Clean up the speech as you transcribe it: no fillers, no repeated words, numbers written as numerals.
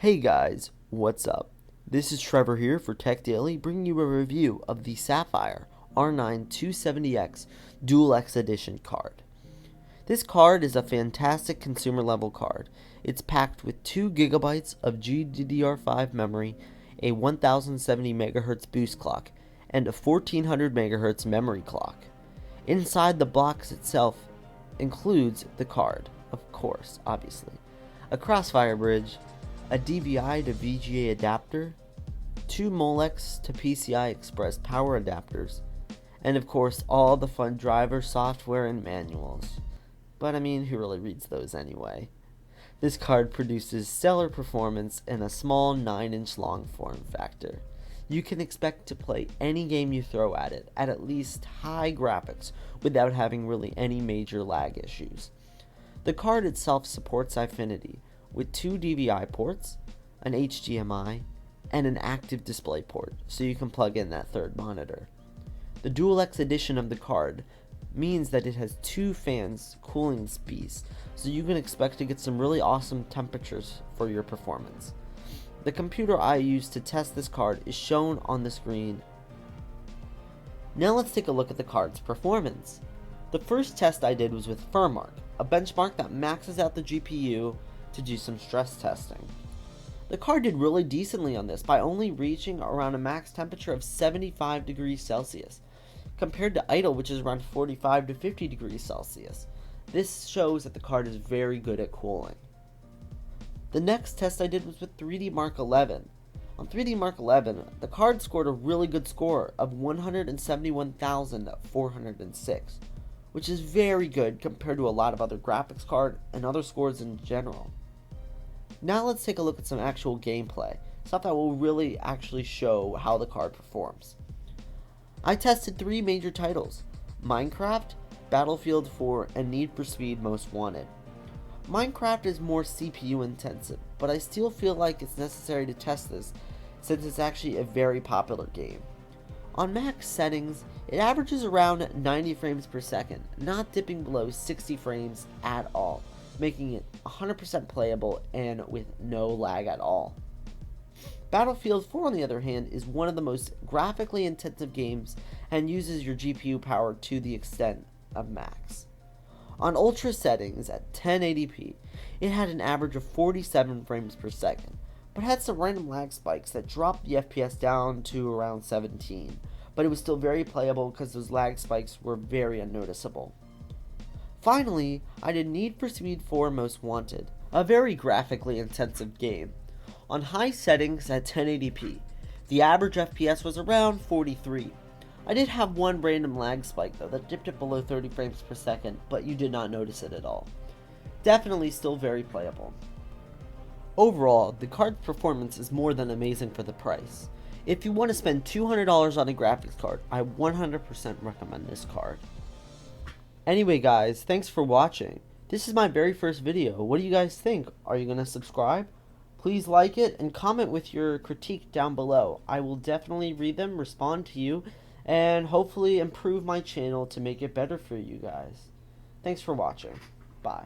Hey guys, what's up? This is Trevor here for Tech Daily, bringing you a review of the Sapphire R9 270X Dual X Edition card. This card is a fantastic consumer level card. It's packed with 2 gigabytes of GDDR5 memory, a 1070 MHz boost clock, and a 1400 MHz memory clock. Inside the box itself includes the card, of course, obviously, a crossfire bridge, a DVI to VGA adapter, 2 Molex to PCI Express power adapters, and of course all the fun driver software and manuals. But I mean, who really reads those anyway? This card produces stellar performance in a small 9-inch long form factor. You can expect to play any game you throw at it at least high graphics without having really any major lag issues. The card itself supports Infinity with 2 DVI ports, an HDMI, and an active display port, so you can plug in that third monitor. The Dual X edition of the card means that it has 2 fans cooling speeds, so you can expect to get some really awesome temperatures for your performance. The computer I used to test this card is shown on the screen. Now let's take a look at the card's performance. The first test I did was with Firmark, a benchmark that maxes out the GPU to do some stress testing. The card did really decently on this by only reaching around a max temperature of 75 degrees Celsius, compared to idle, which is around 45 to 50 degrees Celsius. This shows that the card is very good at cooling. The next test I did was with 3D Mark 11. On 3D Mark 11, the card scored a really good score of 171,406, which is very good compared to a lot of other graphics card and other scores in general. Now let's take a look at some actual gameplay, stuff that will really actually show how the card performs. I tested 3 major titles: Minecraft, Battlefield 4, and Need for Speed Most Wanted. Minecraft is more CPU intensive, but I still feel like it's necessary to test this since it's actually a very popular game. On max settings, it averages around 90 frames per second, not dipping below 60 frames at all, making it 100% playable and with no lag at all. Battlefield 4, on the other hand, is one of the most graphically intensive games and uses your GPU power to the extent of max. On ultra settings at 1080p, it had an average of 47 frames per second, but had some random lag spikes that dropped the FPS down to around 17, but it was still very playable because those lag spikes were very unnoticeable. Finally, I did Need for Speed 4 Most Wanted, a very graphically intensive game. On high settings at 1080p, the average FPS was around 43. I did have one random lag spike though that dipped it below 30 frames per second, but you did not notice it at all. Definitely still very playable. Overall, the card's performance is more than amazing for the price. If you want to spend $200 on a graphics card, I 100% recommend this card. Anyway guys, thanks for watching. This is my very first video. What do you guys think? Are you going to subscribe? Please like it and comment with your critique down below. I will definitely read them, respond to you, and hopefully improve my channel to make it better for you guys. Thanks for watching. Bye.